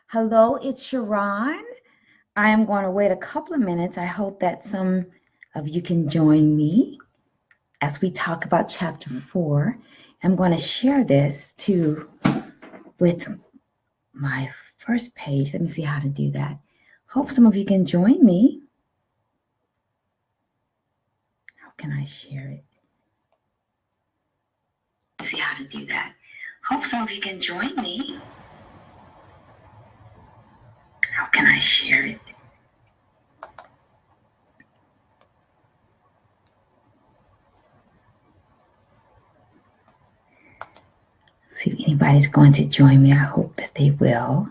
Hello, it's Sharron. I am going to wait a couple of minutes. I hope that some of you can join me as we talk about chapter 4. I'm going to share this with my first page. Let me see how to do that. Hope some of you can join me. How can I share it? See how to do that. Hope some of you can join me. How can I share it? See if anybody's going to join me. I hope that they will.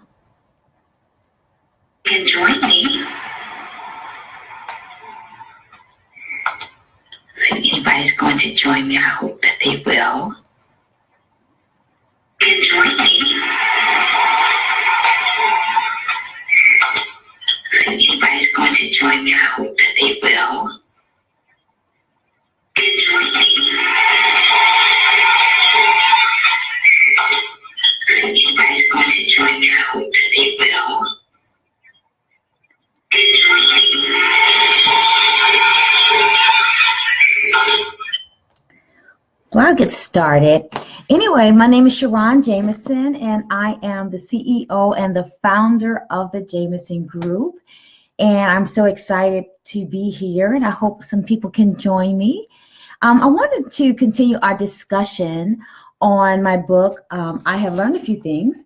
Can join me. See if anybody's going to join me. I hope that they will. Can join me. See if anybody's going to join me. I hope that they will. Can join me. See if anybody's going to join me. I hope that they will. Can join me. Well, I'll get started. Anyway, my name is Sharron Jamison, and I am the CEO and the founder of the Jamison Group. And I'm so excited to be here, and I hope some people can join me. I wanted to continue our discussion on my book, I Have Learned a Few Things,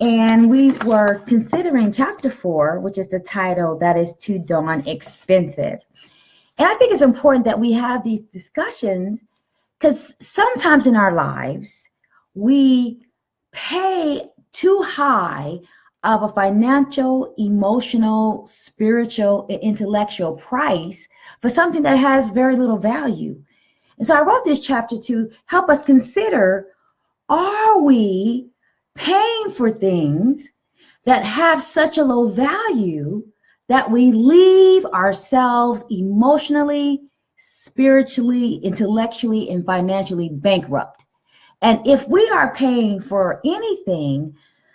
and we were considering chapter 4, which is the title, That Is Too Darn Expensive. And I think it's important that we have these discussions because sometimes in our lives, we pay too high of a financial, emotional, spiritual, and intellectual price for something that has very little value. And so I wrote this chapter to help us consider, are we paying for things that have such a low value that we leave ourselves emotionally, spiritually, intellectually, and financially bankrupt? And if we are paying for anything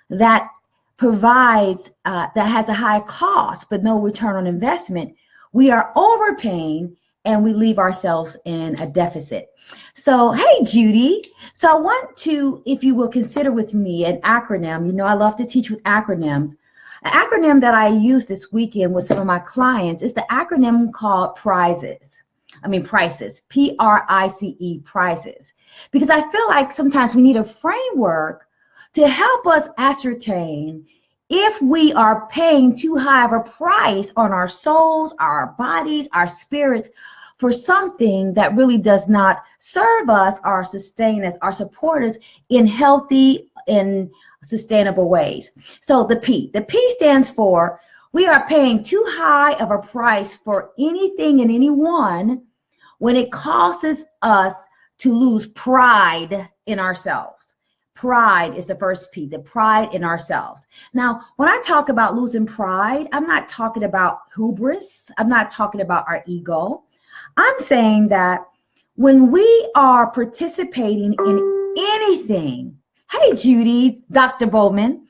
that provides, that has a high cost but no return on investment, we are overpaying and we leave ourselves in a deficit. So, hey, Judy. So I want to, if you will consider with me an acronym. You know, I love to teach with acronyms. An acronym that I used this weekend with some of my clients is the acronym called P.R.I.C.E.S. P.R.I.C.E. P.R.I.C.E.S. Because I feel like sometimes we need a framework to help us ascertain if we are paying too high of a price on our souls, our bodies, our spirits for something that really does not serve us or sustain us or support us in healthy and sustainable ways. So the P stands for we are paying too high of a price for anything and anyone when it causes us to lose pride in ourselves. Pride is the first P, the pride in ourselves. Now, when I talk about losing pride, I'm not talking about hubris. I'm not talking about our ego. I'm saying that when we are participating in anything, hey, Judy, Dr. Bowman,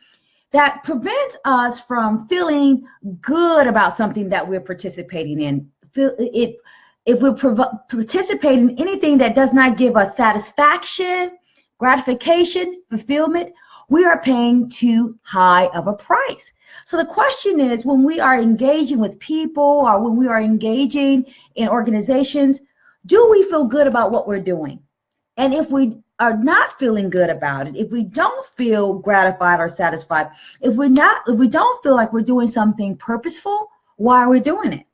that prevents us from feeling good about something that we're participating in. If we're participating in anything that does not give us satisfaction, gratification, fulfillment, we are paying too high of a price. So the question is, when we are engaging with people or when we are engaging in organizations, do we feel good about what we're doing? And if we are not feeling good about it, if we don't feel gratified or satisfied, if we don't feel like we're doing something purposeful, why are we doing it?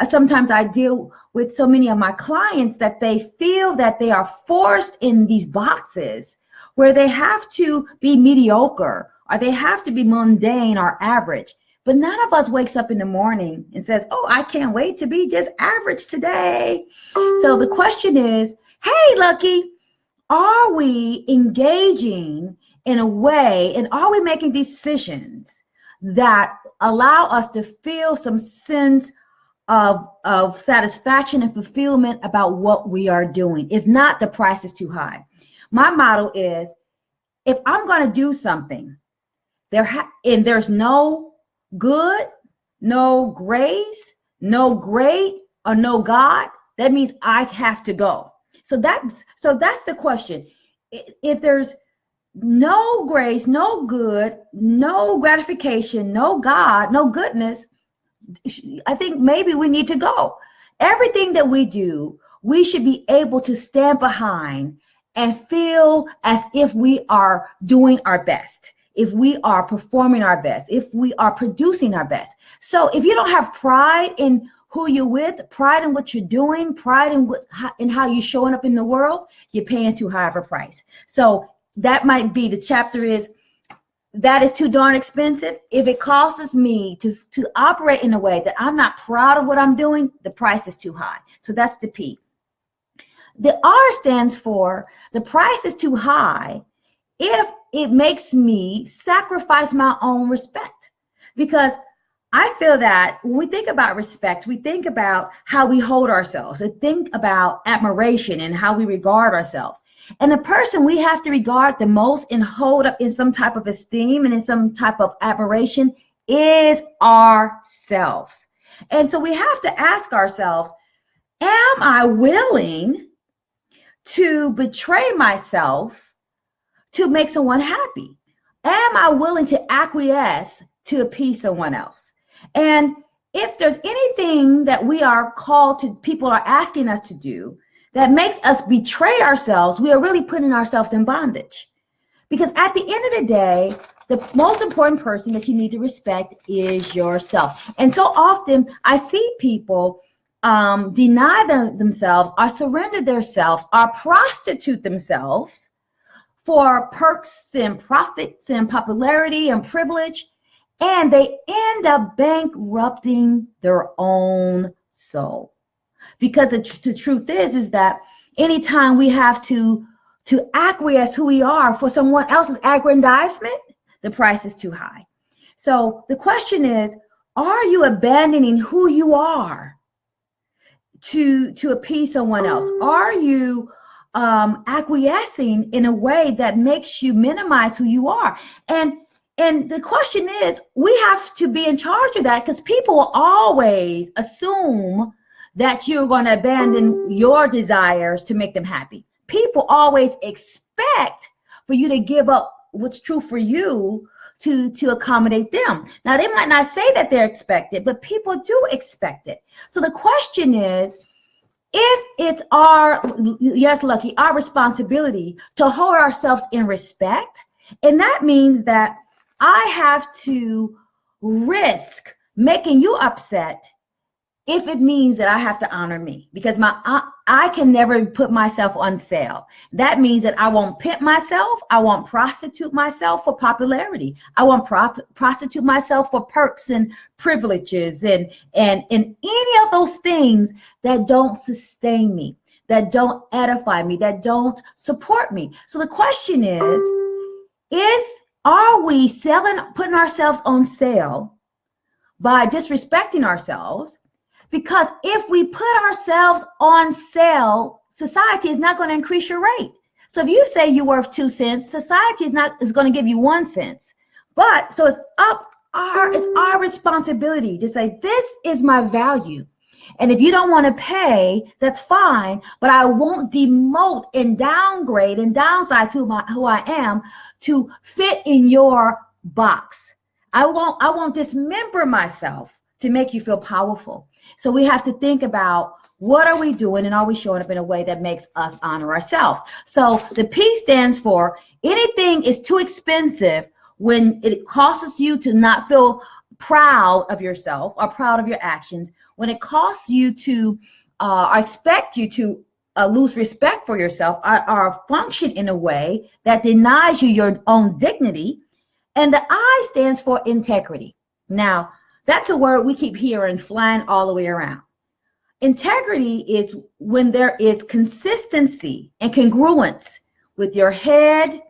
Sometimes I deal with so many of my clients that they feel that they are forced in these boxes where they have to be mediocre or they have to be mundane or average. But none of us wakes up in the morning and says, oh, I can't wait to be just average today. So the question is, hey, Lucky, are we engaging in a way and are we making decisions that allow us to feel some sense of satisfaction and fulfillment about what we are doing? If not, the price is too high. My motto is, if I'm going to do something and there's no good, no grace, no great, or no God, that means I have to go. So that's the question. If there's no grace, no good, no gratification, no God, no goodness, I think maybe we need to go. Everything that we do, we should be able to stand behind and feel as if we are doing our best, if we are performing our best, if we are producing our best. So if you don't have pride in who you're with, pride in what you're doing, pride in how you're showing up in the world, you're paying too high of a price. So that might be the chapter is, that is too darn expensive. If it costs me to operate in a way that I'm not proud of what I'm doing, the price is too high. So that's the P. The R stands for the price is too high if it makes me sacrifice my own respect. Because I feel that when we think about respect, we think about how we hold ourselves, we think about admiration and how we regard ourselves. And the person we have to regard the most and hold up in some type of esteem and in some type of admiration is ourselves. And so we have to ask ourselves, am I willing to betray myself to make someone happy? Am I willing to acquiesce to appease someone else? And if there's anything that we are called to, people are asking us to do, that makes us betray ourselves, we are really putting ourselves in bondage. Because at the end of the day, the most important person that you need to respect is yourself. And so often I see people deny themselves or surrender themselves or prostitute themselves for perks and profits and popularity and privilege, and they end up bankrupting their own soul. Because the truth is that anytime we have to acquiesce who we are for someone else's aggrandizement, the price is too high. So the question is, are you abandoning who you are to appease someone else? Are you acquiescing in a way that makes you minimize who you are? And the question is, we have to be in charge of that, because people will always assume that you're going to abandon your desires to make them happy. People always expect for you to give up what's true for you to accommodate them. Now, they might not say that they're expected, but people do expect it. So the question is, if it's our, yes, Lucky, our responsibility to hold ourselves in respect, and that means that I have to risk making you upset if it means that I have to honor me, because I can never put myself on sale. That means that I won't pimp myself. I won't prostitute myself for popularity. I won't prostitute myself for perks and privileges and any of those things that don't sustain me, that don't edify me, that don't support me. So the question is are we putting ourselves on sale by disrespecting ourselves? Because if we put ourselves on sale, society is not going to increase your rate. So if you say you're worth 2 cents, society is going to give you 1 cent. But so it's our responsibility to say, this is my value. And if you don't want to pay, that's fine, but I won't demote and downgrade and downsize who I am to fit in your box. I won't dismember myself to make you feel powerful. So we have to think about, what are we doing, and are we showing up in a way that makes us honor ourselves? So the P stands for, anything is too expensive when it costs you to not feel proud of yourself or proud of your actions, when it costs you to or expect you to lose respect for yourself or function in a way that denies you your own dignity. And the I stands for integrity. Now, that's a word we keep hearing flying all the way around. Integrity is when there is consistency and congruence with your head,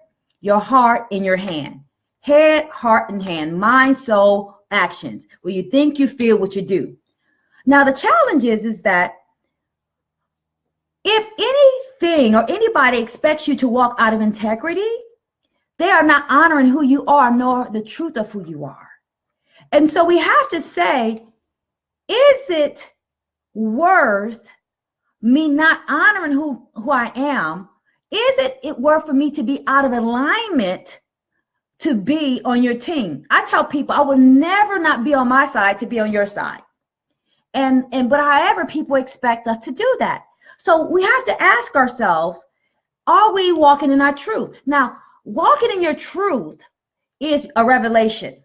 your heart, and your hand. Head, heart, and hand, mind, soul, actions. Where you think, you feel, what you do. Now, the challenge is that if anything or anybody expects you to walk out of integrity, they are not honoring who you are nor the truth of who you are. And so we have to say, is it worth me not honoring who I am? Is it worth for me to be out of alignment to be on your team? I tell people I will never not be on my side to be on your side. But however, people expect us to do that. So we have to ask ourselves, are we walking in our truth? Now, walking in your truth is a revelation.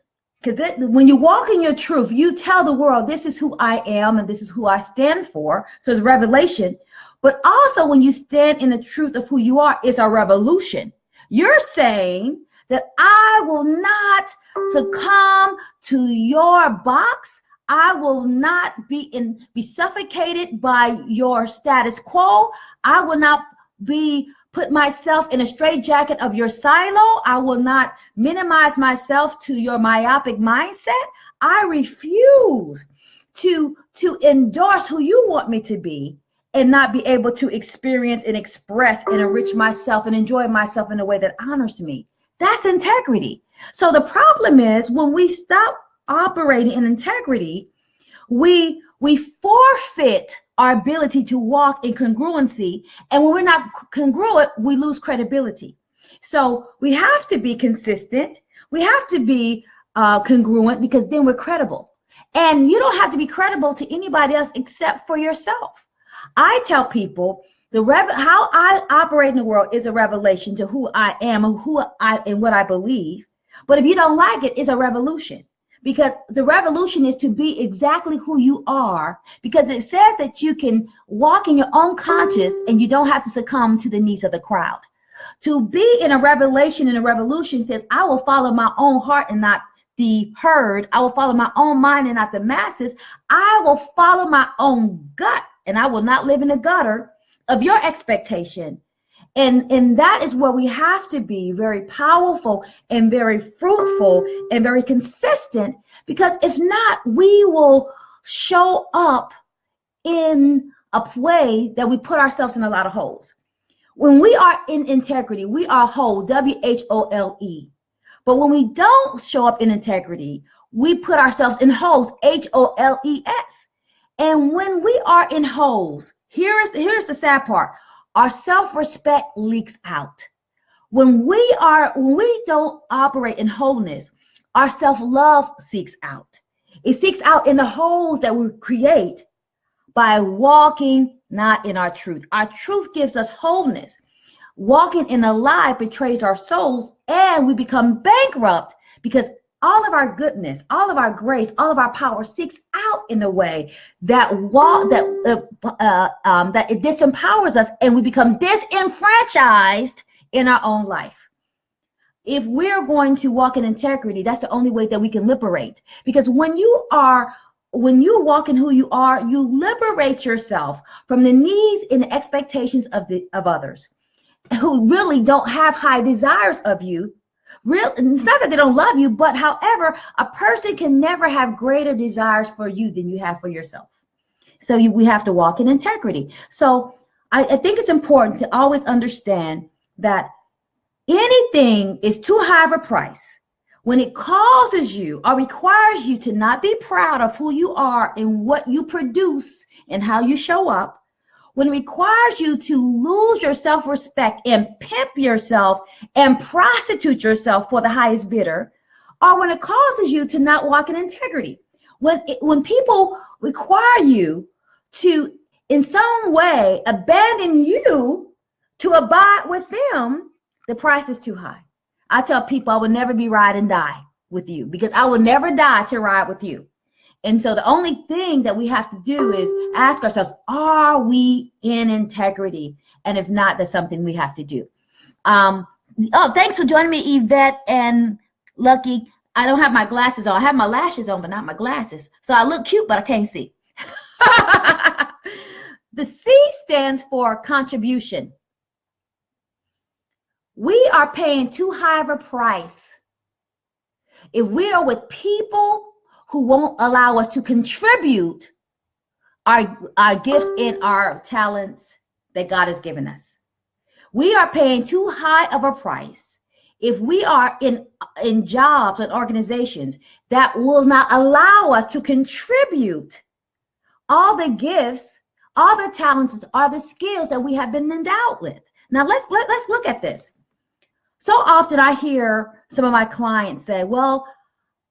Because when you walk in your truth, you tell the world, this is who I am and this is who I stand for. So it's revelation. But also when you stand in the truth of who you are, it's a revolution. You're saying that I will not succumb to your box. I will not be suffocated by your status quo. I will not put myself in a straitjacket of your silo. I will not minimize myself to your myopic mindset. I refuse to endorse who you want me to be and not be able to experience and express and enrich myself and enjoy myself in a way that honors me. That's integrity. So the problem is when we stop operating in integrity, we forfeit our ability to walk in congruency. And when we're not congruent, we lose credibility. So we have to be consistent. We have to be congruent, because then we're credible. And you don't have to be credible to anybody else except for yourself. I tell people how I operate in the world is a revelation to who I am and what I believe. But if you don't like it, it's a revolution. Because the revolution is to be exactly who you are, because it says that you can walk in your own conscience and you don't have to succumb to the needs of the crowd. To be in a revelation and a revolution says, I will follow my own heart and not the herd. I will follow my own mind and not the masses. I will follow my own gut, and I will not live in the gutter of your expectation. And that is where we have to be very powerful and very fruitful and very consistent, because if not, we will show up in a way that we put ourselves in a lot of holes. When we are in integrity, we are whole, W-H-O-L-E. But when we don't show up in integrity, we put ourselves in holes, H-O-L-E-S. And when we are in holes, here's the sad part. Our self-respect leaks out. When we don't operate in wholeness, our self-love seeks out. It seeks out in the holes that we create by walking not in our truth. Our truth gives us wholeness. Walking in a lie betrays our souls, and we become bankrupt because all of our goodness, all of our grace, all of our power seeks out in a way that it disempowers us, and we become disenfranchised in our own life. If we're going to walk in integrity, that's the only way that we can liberate. Because when you walk in who you are, you liberate yourself from the needs and the expectations of others who really don't have high desires of you. It's not that they don't love you, but however, a person can never have greater desires for you than you have for yourself. So we have to walk in integrity. So I think it's important to always understand that anything is too high of a price when it causes you or requires you to not be proud of who you are and what you produce and how you show up. When it requires you to lose your self-respect and pimp yourself and prostitute yourself for the highest bidder, or when it causes you to not walk in integrity. When people require you to, in some way, abandon you to abide with them, the price is too high. I tell people I will never be ride and die with you, because I will never die to ride with you. And so the only thing that we have to do is ask ourselves, are we in integrity? And if not, that's something we have to do. Thanks for joining me, Yvette and Lucky. I don't have my glasses on. I have my lashes on, but not my glasses. So I look cute, but I can't see. The C stands for contribution. We are paying too high of a price if we are with people who won't allow us to contribute our gifts and our talents that God has given us. We are paying too high of a price if we are in jobs and organizations that will not allow us to contribute all the gifts, all the talents, all the skills that we have been endowed with. Now let's look at this. So often I hear some of my clients say, well,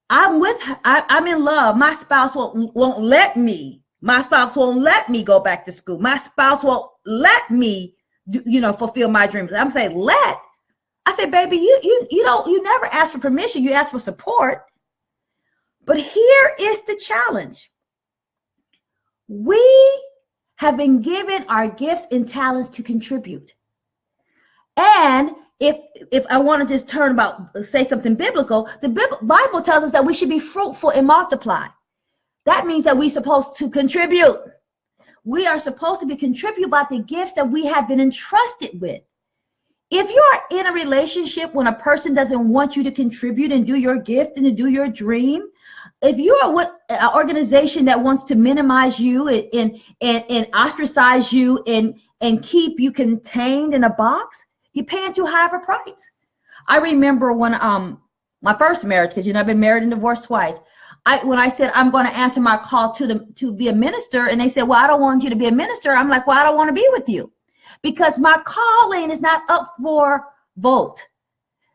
I'm in love. My spouse won't let me. My spouse won't let me go back to school. My spouse won't let me, fulfill my dreams. I'm saying, I say, baby, you never ask for permission. You ask for support. But here is the challenge. We have been given our gifts and talents to contribute. And if I want to just say something biblical, the Bible tells us that we should be fruitful and multiply. That means that we're supposed to contribute. We are supposed to be contribute by the gifts that we have been entrusted with. If you're in a relationship when a person doesn't want you to contribute and do your gift and to do your dream, if you are with an organization that wants to minimize you and ostracize you and keep you contained in a box, you're paying too high of a price. I remember when my first marriage, because I've been married and divorced twice. When I said I'm going to answer my call to be a minister, and they said, well, I don't want you to be a minister. I'm like, well, I don't want to be with you because my calling is not up for vote.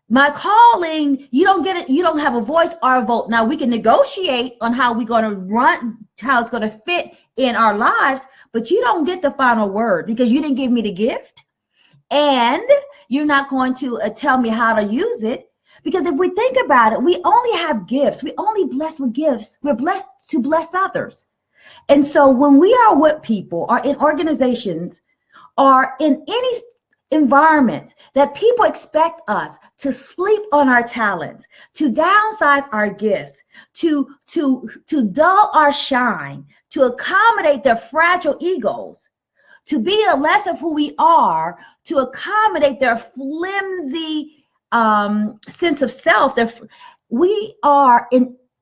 My calling, you don't get it. You don't have a voice or a vote. Now we can negotiate on how we're going to run, how it's going to fit in our lives, but you don't get the final word because you didn't give me the gift, and you're not going to tell me how to use it. Because if we think about it, we only have gifts. We only blessed with gifts. We're blessed to bless others. And so when we are with people or in organizations or in any environment that people expect us to sleep on our talents, to downsize our gifts, to dull our shine, to accommodate their fragile egos, to be a less of who we are, to accommodate their flimsy sense of self, that we are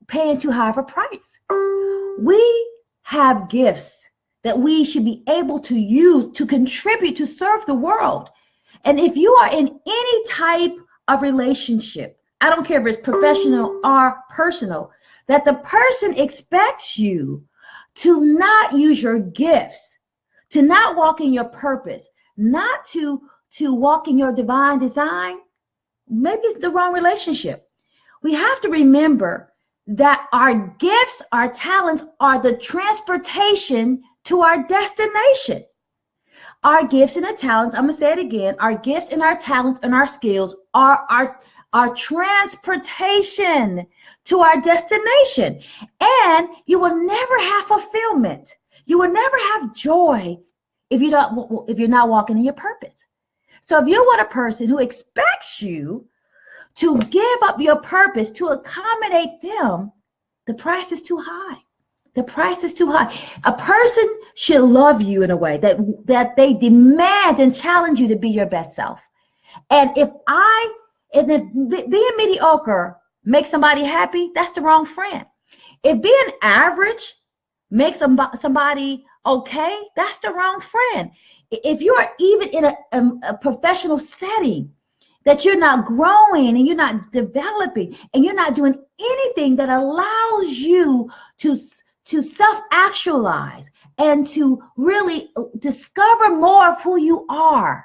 paying too high of a price. We have gifts that we should be able to use to contribute to serve the world. And if you are in any type of relationship, I don't care if it's professional or personal, that the person expects you to not use your gifts, to not walk in your purpose, not to walk in your divine design, maybe it's the wrong relationship. We have to remember that our gifts, our talents are the transportation to our destination. Our gifts and our talents, I'm going to say it again, our gifts and our talents and our skills are our transportation to our destination. And you will never have fulfillment. You will never have joy if you're not walking in your purpose. So if you're with a person who expects you to give up your purpose to accommodate them, the price is too high. The price is too high. A person should love you in a way that they demand and challenge you to be your best self. And if being mediocre makes somebody happy, that's the wrong friend. If being average makes somebody okay, that's the wrong friend. If you are even in a professional setting that you're not growing and you're not developing and you're not doing anything that allows you to self-actualize and to really discover more of who you are,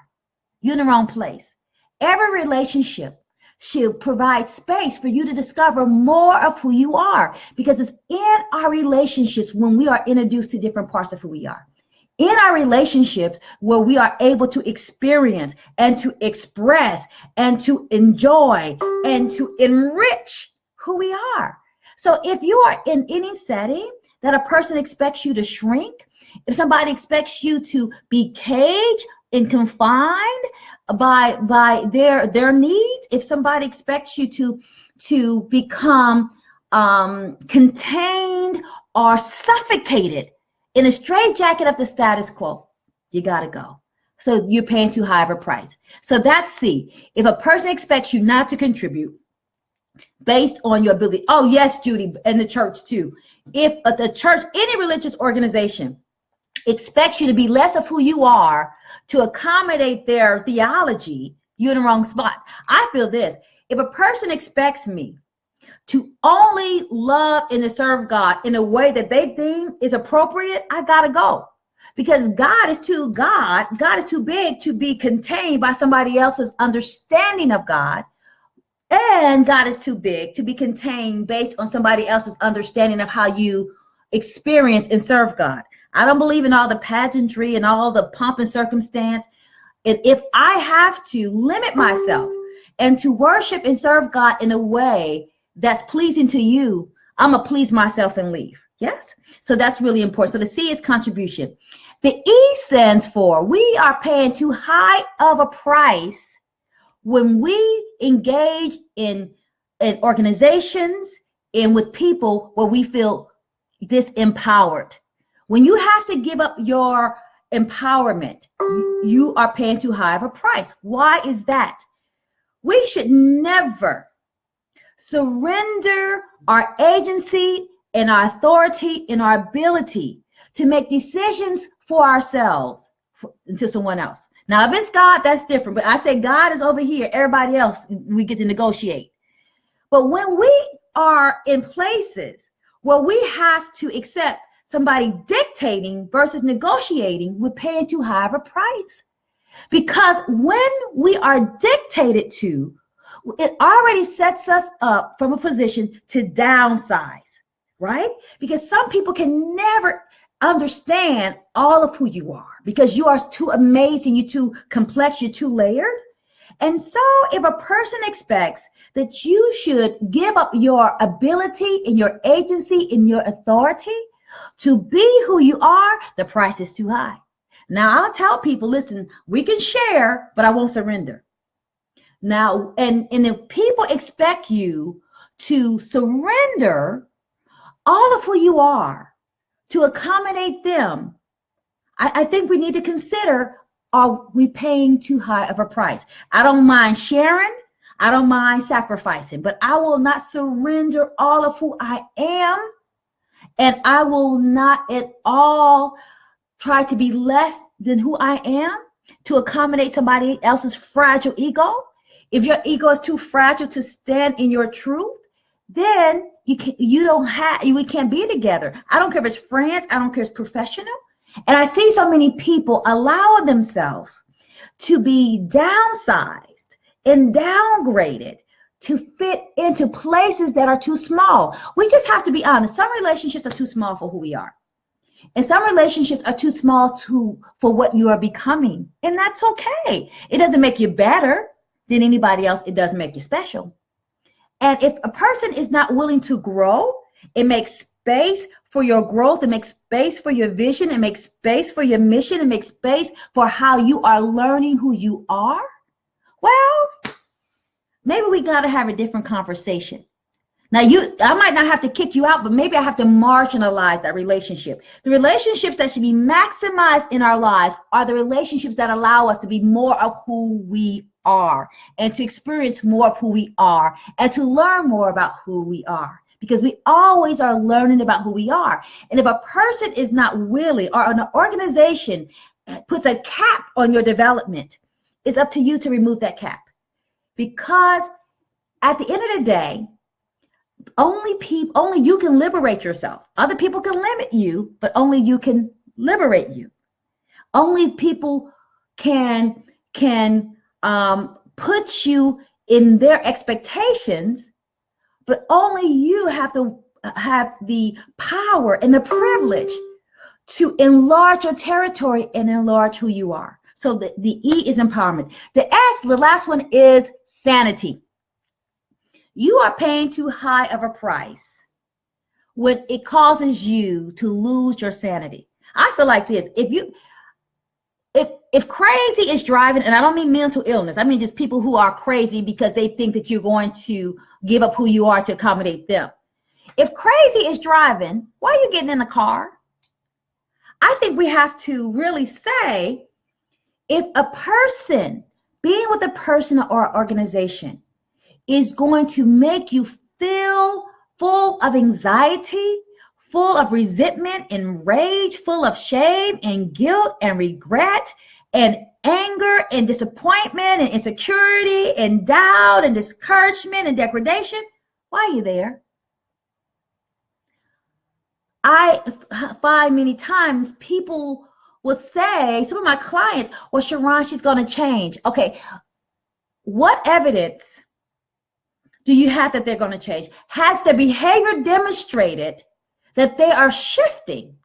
you're in the wrong place. Every relationship should provide space for you to discover more of who you are, because it's in our relationships when we are introduced to different parts of who we are. In our relationships where we are able to experience and to express and to enjoy and to enrich who we are. So if you are in any setting that a person expects you to shrink, if somebody expects you to be caged and confined by their needs, if somebody expects you to become contained or suffocated in a straitjacket of the status quo, you gotta go. So you're paying too high of a price. So that's C. If a person expects you not to contribute based on your ability, oh yes, Judy, and the church too. If the church, any religious organization, expects you to be less of who you are to accommodate their theology, you're in the wrong spot. I feel this. If a person expects me to only love and to serve God in a way that they deem is appropriate, I gotta go. Because God is too big to be contained by somebody else's understanding of God. And God is too big to be contained based on somebody else's understanding of how you experience and serve God. I don't believe in all the pageantry and all the pomp and circumstance. And if I have to limit myself and to worship and serve God in a way that's pleasing to you, I'm going to please myself and leave. Yes? So that's really important. So the C is contribution. The E stands for we are paying too high of a price when we engage in organizations and with people where we feel disempowered. When you have to give up your empowerment, you are paying too high of a price. Why is that? We should never surrender our agency and our authority and our ability to make decisions for ourselves to someone else. Now, if it's God, that's different. But I say God is over here. Everybody else, we get to negotiate. But when we are in places where we have to accept somebody dictating versus negotiating, we're paying too high of a price. Because when we are dictated to, it already sets us up from a position to downsize, right? Because some people can never understand all of who you are because you are too amazing, you're too complex, you're too layered. And so if a person expects that you should give up your ability and your agency and your authority to be who you are, the price is too high. Now, I'll tell people, listen, we can share, but I won't surrender. Now, and if people expect you to surrender all of who you are to accommodate them, I think we need to consider, are we paying too high of a price? I don't mind sharing. I don't mind sacrificing, but I will not surrender all of who I am. And I will not at all try to be less than who I am to accommodate somebody else's fragile ego. If your ego is too fragile to stand in your truth, then we can't be together. I don't care if it's friends. I don't care if it's professional. And I see so many people allow themselves to be downsized and downgraded to fit into places that are too small. We just have to be honest. Some relationships are too small for who we are. And some relationships are too small for what you are becoming. And that's okay. It doesn't make you better than anybody else. It doesn't make you special. And if a person is not willing to grow, it makes space for your growth. It makes space for your vision. It makes space for your mission. It makes space for how you are learning who you are. Well, maybe we got to have a different conversation. Now, I might not have to kick you out, but maybe I have to marginalize that relationship. The relationships that should be maximized in our lives are the relationships that allow us to be more of who we are and to experience more of who we are and to learn more about who we are, because we always are learning about who we are. And if a person is not willing, or an organization puts a cap on your development, it's up to you to remove that cap. Because at the end of the day, only you can liberate yourself. Other people can limit you, but only you can liberate you. Only people can put you in their expectations, but only you have the power and the privilege to enlarge your territory and enlarge who you are. So the E is empowerment. The S, the last one, is sanity. You are paying too high of a price when it causes you to lose your sanity. I feel like this. If crazy is driving, and I don't mean mental illness, I mean just people who are crazy because they think that you're going to give up who you are to accommodate them. If crazy is driving, why are you getting in the car? I think we have to really say, if a person, being with a person or organization, is going to make you feel full of anxiety, full of resentment and rage, full of shame and guilt and regret and anger and disappointment and insecurity and doubt and discouragement and degradation, why are you there? I find many times people would say, some of my clients, well, Sharron, she's going to change. Okay, what evidence do you have that they're going to change? Has their behavior demonstrated that they are shifting?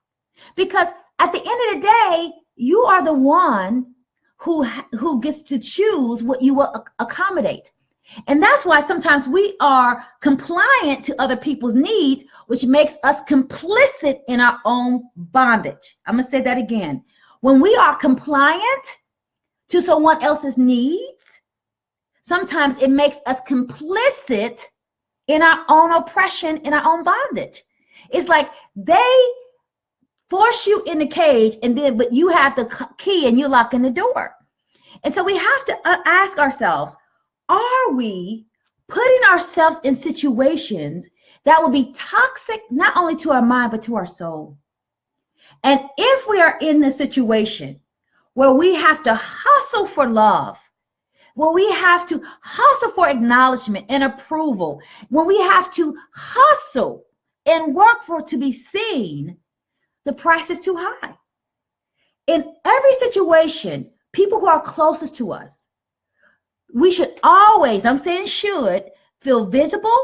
Because at the end of the day, you are the one who gets to choose what you will accommodate. And that's why sometimes we are compliant to other people's needs, which makes us complicit in our own bondage. I'm going to say that again. When we are compliant to someone else's needs, sometimes it makes us complicit in our own oppression, in our own bondage. It's like they force you in the cage, but you have the key and you're locking the door. And so we have to ask ourselves, are we putting ourselves in situations that will be toxic not only to our mind but to our soul? And if we are in the situation where we have to hustle for love, where we have to hustle for acknowledgement and approval, when we have to hustle and work for it to be seen, the price is too high. In every situation, people who are closest to us, we should always, I'm saying should, feel visible,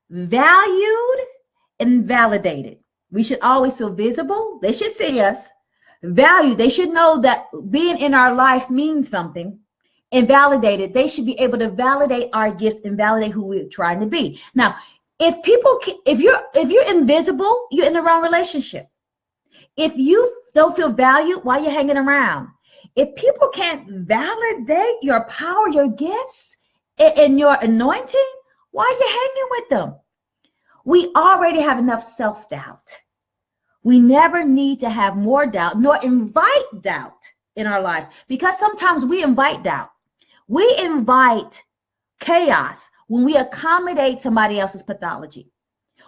valued, and validated. We should always feel visible. They should see us. Valued. They should know that being in our life means something. And validated. They should be able to validate our gifts and validate who we're trying to be. Now, if you're invisible, you're in the wrong relationship. If you don't feel valued, why are you hanging around? If people can't validate your power, your gifts, and your anointing, why are you hanging with them? We already have enough self-doubt. We never need to have more doubt, nor invite doubt in our lives, because sometimes we invite doubt. We invite chaos when we accommodate somebody else's pathology.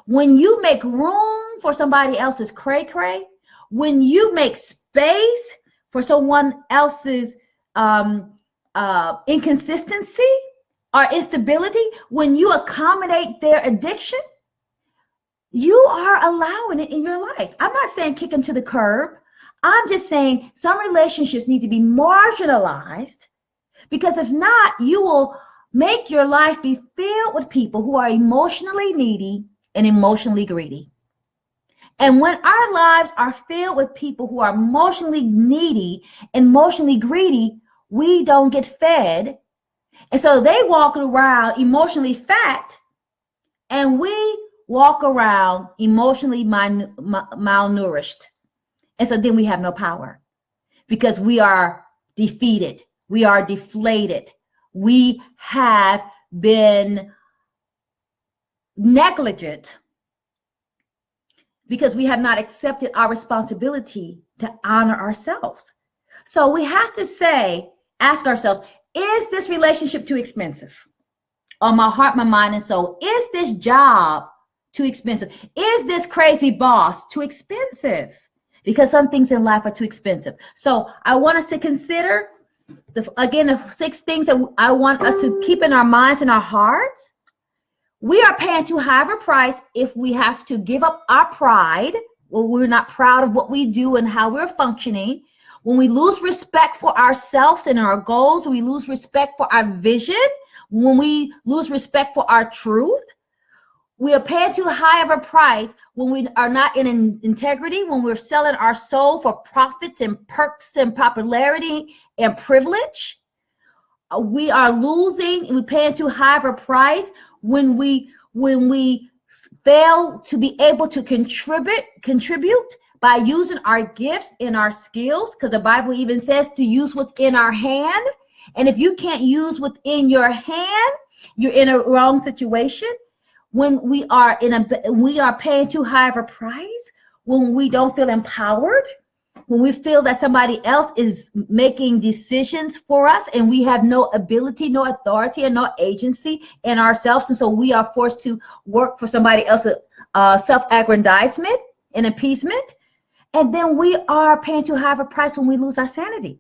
When you make room for somebody else's cray-cray, when you make space for someone else's inconsistency or instability, when you accommodate their addiction, you are allowing it in your life. I'm not saying kick them to the curb. I'm just saying some relationships need to be marginalized, because if not, you will make your life be filled with people who are emotionally needy and emotionally greedy. And when our lives are filled with people who are emotionally needy and emotionally greedy, we don't get fed. And so they walk around emotionally fat, and we walk around emotionally malnourished. And so then we have no power, because we are defeated. We are deflated. We have been negligent because we have not accepted our responsibility to honor ourselves. So we have to ask ourselves, is this relationship too expensive on my heart, my mind, and soul? Is this job too expensive? Is this crazy boss too expensive? Because some things in life are too expensive. So I want us to consider, the 6 things that I want us to keep in our minds and our hearts. We are paying too high of a price if we have to give up our pride, when we're not proud of what we do and how we're functioning. When we lose respect for ourselves and our goals, when we lose respect for our vision, when we lose respect for our truth. We are paying too high of a price when we are not in integrity, when we're selling our soul for profits and perks and popularity and privilege. We are losing, we're paying too high of a price when we fail to be able to contribute by using our gifts and our skills, because the Bible even says to use what's in our hand. And if you can't use what's in your hand, you're in a wrong situation. When we are paying too high of a price, when we don't feel empowered, when we feel that somebody else is making decisions for us and we have no ability, no authority, and no agency in ourselves, and so we are forced to work for somebody else's self-aggrandizement and appeasement. And then we are paying too high of a price when we lose our sanity.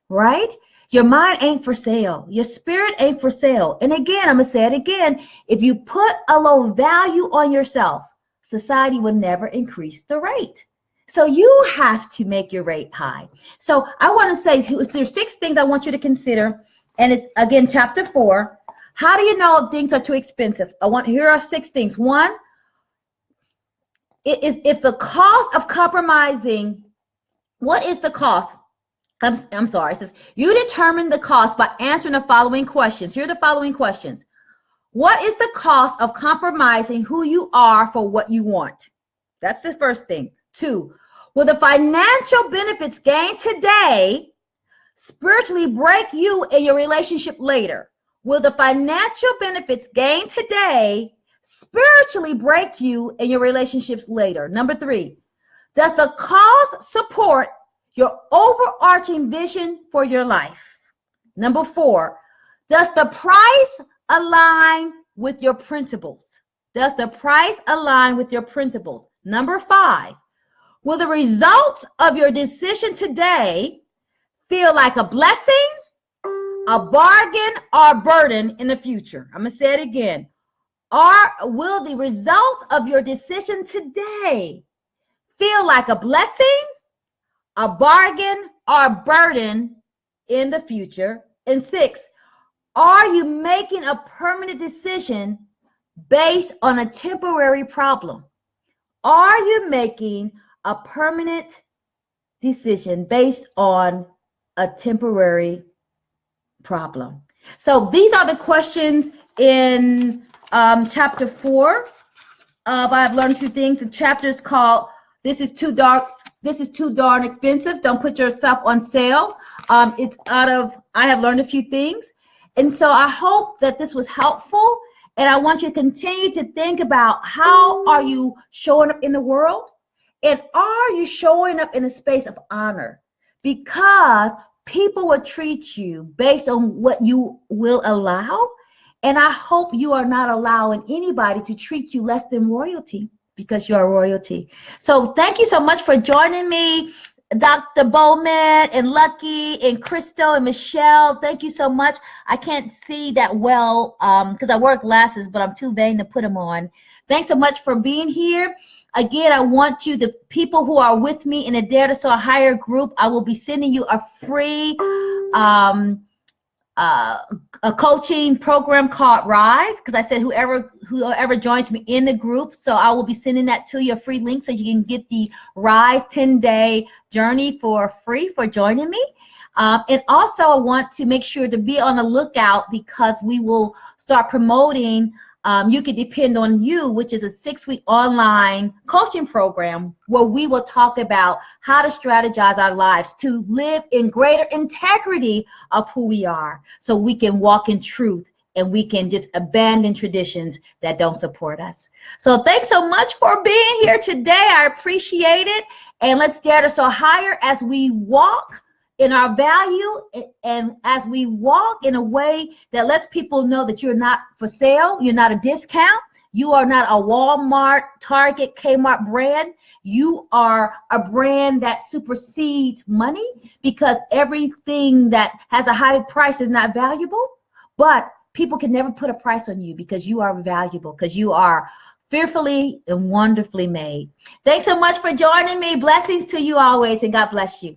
right? Your mind ain't for sale. Your spirit ain't for sale. And again, I'm going to say it again. If you put a low value on yourself, society will never increase the rate. So you have to make your rate high. So I want to say there's 6 things I want you to consider. And it's, again, chapter 4. How do you know if things are too expensive? Here are 6 things. 1, if the cost of compromising, what is the cost? I'm sorry. It says, you determine the cost by answering the following questions. Here are the following questions. What is the cost of compromising who you are for what you want? That's the first thing. 2, will the financial benefits gained today spiritually break you in your relationship later? Will the financial benefits gained today spiritually break you in your relationships later? Number 3, does the cost support your overarching vision for your life? Number 4, does the price align with your principles? Does the price align with your principles? Number 5, will the results of your decision today feel like a blessing, a bargain, or a burden in the future? I'm going to say it again. Will the results of your decision today feel like a blessing, a bargain, or a burden in the future? And 6, are you making a permanent decision based on a temporary problem? Are you making a permanent decision based on a temporary problem? So these are the questions in chapter 4 of I've Learned a Few Things. The chapter is called This is Too Darn Expensive. Don't put yourself on sale. It's out of I Have Learned a Few Things. And so I hope that this was helpful. And I want you to continue to think about, how are you showing up in the world? And are you showing up in a space of honor? Because people will treat you based on what you will allow. And I hope you are not allowing anybody to treat you less than royalty, because you are royalty. So thank you so much for joining me, Dr. Bowman and Lucky and Crystal and Michelle. Thank you so much. I can't see that well because I wear glasses, but I'm too vain to put them on. Thanks so much for being here. Again, I want you, the people who are with me in the Dare to Soar Higher group, I will be sending you a free a coaching program called P.R.I.C.E.S, because I said whoever joins me in the group. So I will be sending that to you, a free link, so you can get the P.R.I.C.E.S 10-day journey for free for joining me. And also I want to make sure to be on the lookout, because we will start promoting You Can Depend on You, which is a 6-week online coaching program where we will talk about how to strategize our lives to live in greater integrity of who we are, so we can walk in truth and we can just abandon traditions that don't support us. So thanks so much for being here today. I appreciate it. And let's dare to soar higher as we walk in our value, and as we walk in a way that lets people know that you're not for sale, you're not a discount, you are not a Walmart, Target, Kmart brand. You are a brand that supersedes money, because everything that has a high price is not valuable, but people can never put a price on you, because you are valuable, because you are fearfully and wonderfully made. Thanks so much for joining me. Blessings to you always, and God bless you.